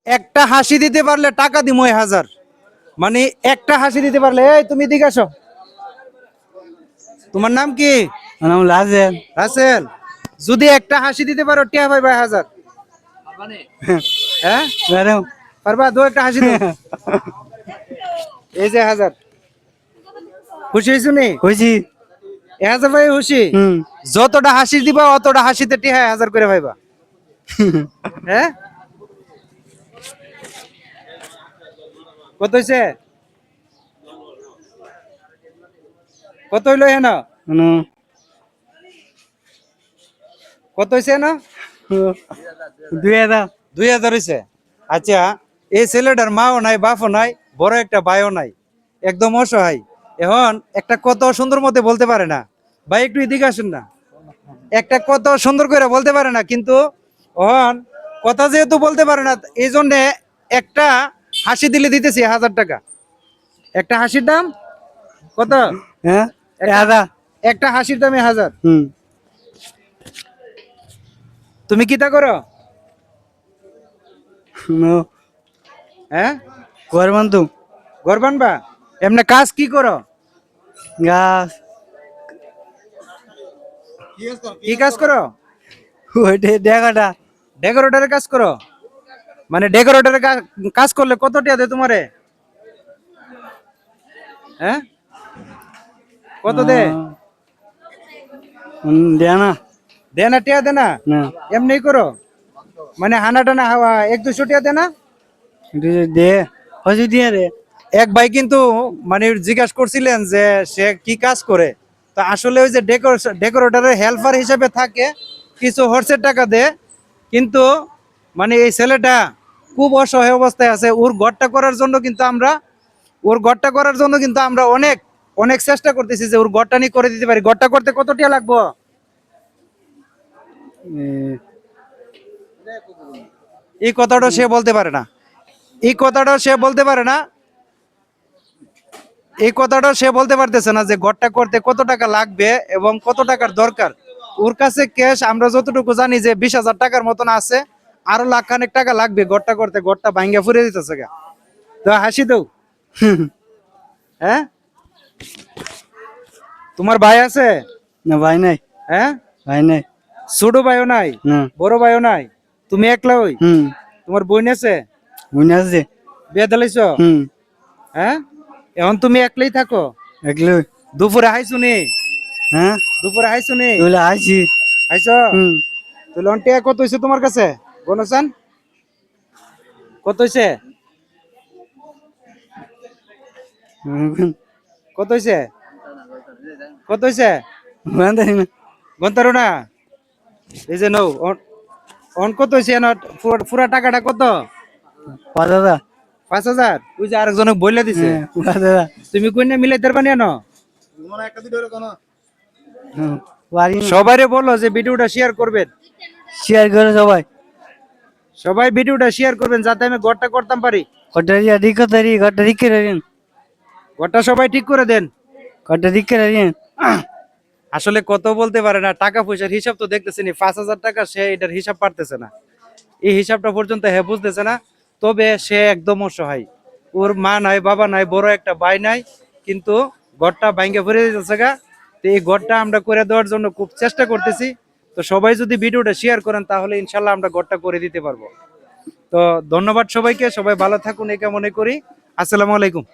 একটা হাসি দিতে পারলে টাকা দিমো 1000। মানে একটা হাসি দিতে পারলে, এই তুমি দিকে আসো। তোমার নাম কি? আমার নাম লাজেন। রাসেল, যদি একটা হাসি দিতে পারো টিয়া ভাই 1000। হ্যাঁ ম্যাডাম পারবা? দো একটা হাসি দাও। এই যে 1000। খুশি হয়েছো নি? কইছি 1000 ভাই খুশি? যতটা হাসি দিবা অতটা হাসিতে টিয়া 1000 করে ভাইবা। হ্যাঁ কত হয়েছে? কত হইলো হেন? কত হয়েছে না? 2000। 2000 হয়েছে। আচ্ছা, এই ছেলেটার মাও নাই, বাপও নাই, বড় একটা ভাইও নাই, একদম অসহায়। এখন একটা কত সুন্দর মতে বলতে পারে না। ভাই একটু এদিকে আসুন না। একটা কত সুন্দর করে বলতে পারে না, কিন্তু ওহন কথা যেহেতু বলতে পারে না, এই জন্য একটা হাসি দিলে দিতেছি 1000 টাকা। একটা হাসির দাম কত? হ্যাঁ একটা হাসির দামে 1000। তুমি কিতা করো? হ্যাঁ ঘর বান্ধু ঘর বানবা? এমনি কাজ কি করো? গাছ কি কাজ করো? ওইটা দেখাটা ডেকোরেটরের কাজ করো? মানে ডেকোরেটরের কাজ করলে কত টাকা দেয় তোমারে? হ্যাঁ কত দে? দেয় না। দেনা টিয়া দেনা? না এমনি করো? মানে হানা টানা হাওয়া 1-200 টাকা দেনা? দে হসি দিয়ে রে। এক ভাই কিন্তু মানে জিজ্ঞাসা করছিলেন যে সে কি কাজ করে, তো আসলে ওই যে ডেকোরেটরের হেল্পার হিসেবে থাকে, কিছু হর্সের টাকা দেয়। কিন্তু মানে এই ছেলেটা খুব অসহায় অবস্থায় আছে। ওর ঘরটা করার জন্য কিন্তু আমরা অনেক অনেক চেষ্টা করতেছি যে ওর ঘরটা নিয়ে করে দিতে পারি। ঘরটা করতে কত টাকা লাগবো? এই কথাটা সে বলতে পারে না। এই কথাটা সে বলতে পারে না। এই কথাটা সে বলতে পারতেছে না যে ঘরটা করতে কত টাকা লাগবে এবং কত টাকার দরকার। ওর কাছে ক্যাশ আমরা যতটুকু জানি যে 20,000 টাকার মতন আছে, আরো লাখখানেক টাকা লাগবে ঘরটা করতে। ঘরটা ভাঙ্গা ফুরে দিতেছে গা। তো হাসি দাও। হ্যাঁ তোমার ভাই আছে? না ভাই নাই। হ্যাঁ ভাই নাই। ছোট ভাইও নাই, না। বড় ভাইও নাই, তুমি একলা? ওই তোমার বোন আছে? বোন আছে। বিয়ে দিলাইছ? হ্যাঁ এখন তুমি একলাই থাকো? একলাই। দুপুরে হাইছো নি? হ্যাঁ দুপুরে হাইছো নি? তুই আইছি। হাইছো? তো লন্টিয়া কত হয়েছে তোমার কাছে? গনসান কত হয়েছে? কত হয়েছে? কত হয়েছে? গন্তারো না? এই যে নৌ অন কত হয়েছে? পুরা টাকাটা কত? 5000। 5000? ওই যে আরেকজনে বইলে দিছে। তুমি কই না মিলাইতে পারবা না? সবাইরে বলো যে ভিডিওটা শেয়ার করবেন। শেয়ার করে সবাই। সবাই ভিডিওটা শেয়ার করবেন যাতে আমি ঘরটা করতাম পারি। ঘরটা সবাই ঠিক করে দেন। আসলে কত বলতে পারে না, টাকা পয়সার হিসাব তো দেখতেছেনি। 5000 টাকা, সে এটার হিসাব পারতেছে না। এই হিসাবটা পর্যন্ত হ্যাঁ বুঝতেছে না। তবে সে একদম অসহায়। ওর মা নাই, বাবা নাই, বড় একটা ভাই নাই, কিন্তু ঘরটা ভাঙ্গে ফিরে যাচ্ছে গা। তো এই ঘরটা আমরা করে দেওয়ার জন্য খুব চেষ্টা করতেছি। তো সবাই যদি ভিডিওটা শেয়ার করেন তাহলে ইনশাল্লাহ আমরা ঘরটা করে দিতে পারবো। তো ধন্যবাদ সবাইকে, সবাই ভালো থাকুন এই কামনা করি। আসসালামু আলাইকুম।